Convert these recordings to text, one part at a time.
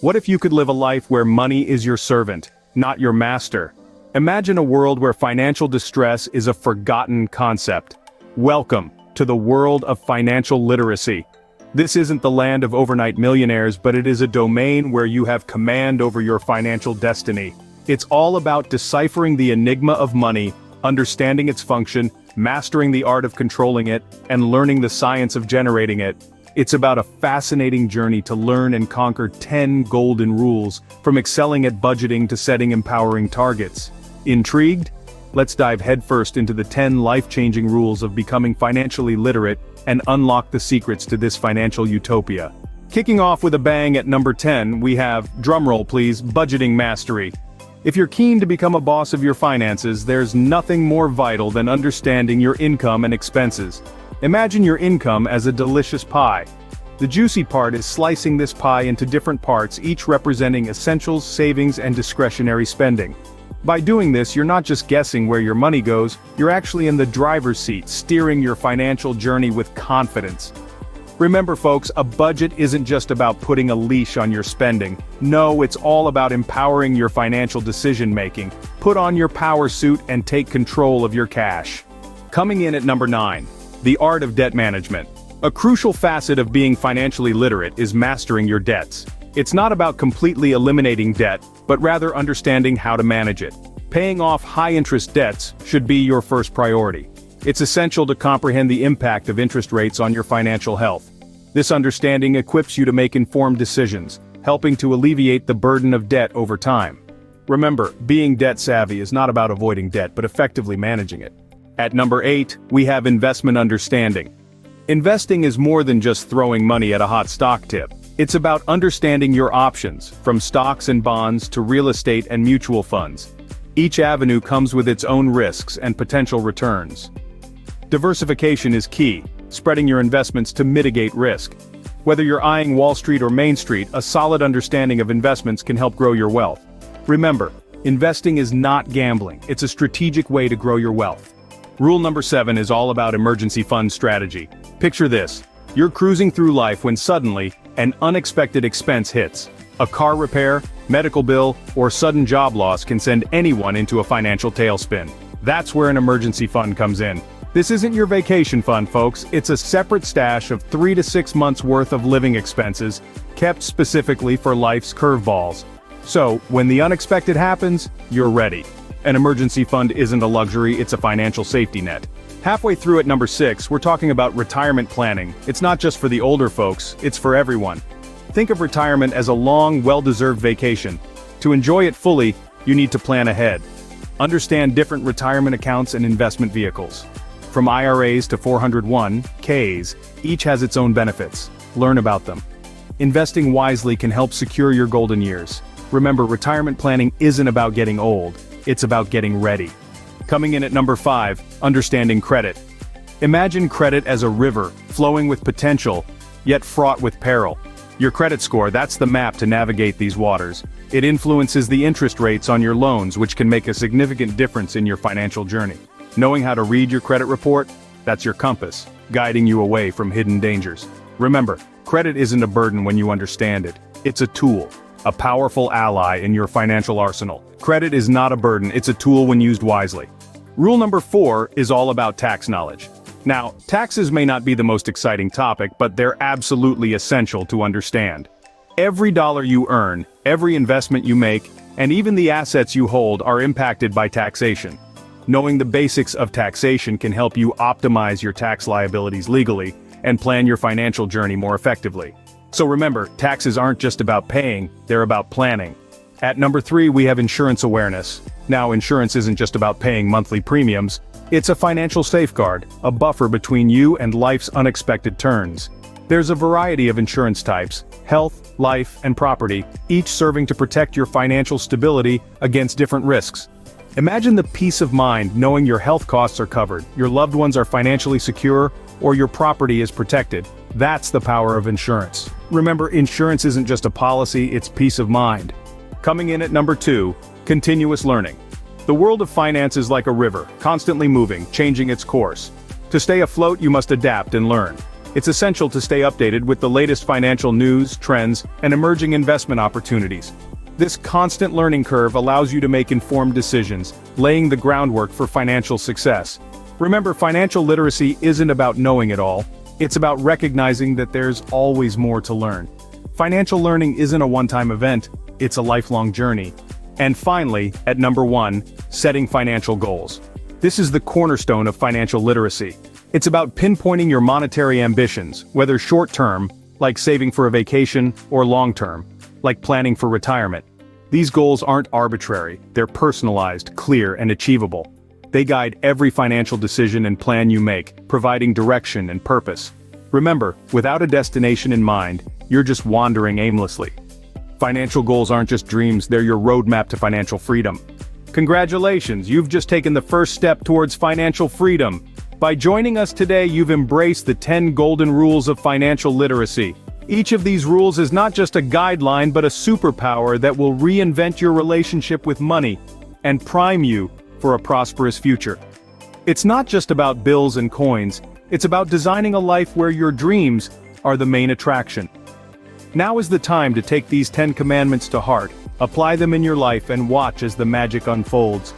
What if you could live a life where money is your servant, not your master? Imagine a world where financial distress is a forgotten concept. Welcome to the world of financial literacy. This isn't the land of overnight millionaires, but it is a domain where you have command over your financial destiny. It's all about deciphering the enigma of money, understanding its function, mastering the art of controlling it, and learning the science of generating it. It's about a fascinating journey to learn and conquer 10 golden rules, from excelling at budgeting to setting empowering targets. Intrigued? Let's dive headfirst into the 10 life-changing rules of becoming financially literate and unlock the secrets to this financial utopia. Kicking off with a bang at number 10, we have, drumroll please, budgeting mastery. If you're keen to become a boss of your finances, there's nothing more vital than understanding your income and expenses. Imagine your income as a delicious pie. The juicy part is slicing this pie into different parts, each representing essentials, savings, and discretionary spending. By doing this, you're not just guessing where your money goes, you're actually in the driver's seat, steering your financial journey with confidence. Remember folks, a budget isn't just about putting a leash on your spending. No, it's all about empowering your financial decision-making. Put on your power suit and take control of your cash. Coming in at number 9, the art of debt management. A crucial facet of being financially literate is mastering your debts. It's not about completely eliminating debt, but rather understanding how to manage it. Paying off high-interest debts should be your first priority. It's essential to comprehend the impact of interest rates on your financial health. This understanding equips you to make informed decisions, helping to alleviate the burden of debt over time. Remember, being debt-savvy is not about avoiding debt, but effectively managing it. At number 8, we have investment understanding. Investing is more than just throwing money at a hot stock tip. It's about understanding your options, from stocks and bonds to real estate and mutual funds. Each avenue comes with its own risks and potential returns. Diversification is key, spreading your investments to mitigate risk. Whether you're eyeing Wall Street or Main Street, a solid understanding of investments can help grow your wealth. Remember, investing is not gambling, it's a strategic way to grow your wealth. Rule number 7 is all about emergency fund strategy. Picture this. You're cruising through life when suddenly, an unexpected expense hits. A car repair, medical bill, or sudden job loss can send anyone into a financial tailspin. That's where an emergency fund comes in. This isn't your vacation fund, folks. It's a separate stash of 3 to 6 months worth of living expenses, kept specifically for life's curveballs. So, when the unexpected happens, you're ready. An emergency fund isn't a luxury, it's a financial safety net. Halfway through at number 6, we're talking about retirement planning. It's not just for the older folks, it's for everyone. Think of retirement as a long, well-deserved vacation. To enjoy it fully, you need to plan ahead. Understand different retirement accounts and investment vehicles. From IRAs to 401(k)s, each has its own benefits. Learn about them. Investing wisely can help secure your golden years. Remember, retirement planning isn't about getting old, it's about getting ready. Coming in at number 5, understanding credit. Imagine credit as a river, flowing with potential, yet fraught with peril. Your credit score, that's the map to navigate these waters. It influences the interest rates on your loans, which can make a significant difference in your financial journey. Knowing how to read your credit report, that's your compass, guiding you away from hidden dangers. Remember, credit isn't a burden when you understand it. It's a tool, a powerful ally in your financial arsenal. Credit is not a burden, it's a tool when used wisely. Rule number 4 is all about tax knowledge. Now, taxes may not be the most exciting topic, but they're absolutely essential to understand. Every dollar you earn, every investment you make, and even the assets you hold are impacted by taxation. Knowing the basics of taxation can help you optimize your tax liabilities legally and plan your financial journey more effectively. So remember, taxes aren't just about paying, they're about planning. At number 3, we have insurance awareness. Now, insurance isn't just about paying monthly premiums, it's a financial safeguard, a buffer between you and life's unexpected turns. There's a variety of insurance types, health, life, and property, each serving to protect your financial stability against different risks. Imagine the peace of mind knowing your health costs are covered, your loved ones are financially secure, or your property is protected. That's the power of insurance. Remember, insurance isn't just a policy, it's peace of mind. Coming in at number 2, continuous learning. The world of finance is like a river, constantly moving, changing its course. To stay afloat, you must adapt and learn. It's essential to stay updated with the latest financial news, trends, and emerging investment opportunities. This constant learning curve allows you to make informed decisions, laying the groundwork for financial success. Remember, financial literacy isn't about knowing it all, it's about recognizing that there's always more to learn. Financial learning isn't a one-time event, it's a lifelong journey. And finally, at number 1, setting financial goals. This is the cornerstone of financial literacy. It's about pinpointing your monetary ambitions, whether short-term, like saving for a vacation, or long-term, like planning for retirement. These goals aren't arbitrary, they're personalized, clear, and achievable. They guide every financial decision and plan you make, providing direction and purpose. Remember, without a destination in mind, you're just wandering aimlessly. Financial goals aren't just dreams, they're your roadmap to financial freedom. Congratulations, you've just taken the first step towards financial freedom. By joining us today, you've embraced the 10 golden rules of financial literacy. Each of these rules is not just a guideline but a superpower that will reinvent your relationship with money and prime you for a prosperous future. It's not just about bills and coins, it's about designing a life where your dreams are the main attraction. Now is the time to take these 10 commandments to heart, apply them in your life and watch as the magic unfolds.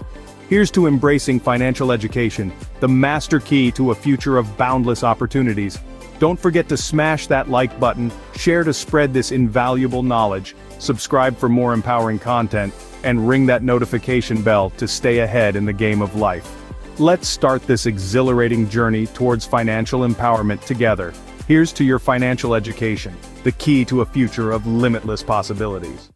Here's to embracing financial education, the master key to a future of boundless opportunities. Don't forget to smash that like button, share to spread this invaluable knowledge, subscribe for more empowering content, and ring that notification bell to stay ahead in the game of life. Let's start this exhilarating journey towards financial empowerment together. Here's to your financial education, the key to a future of limitless possibilities.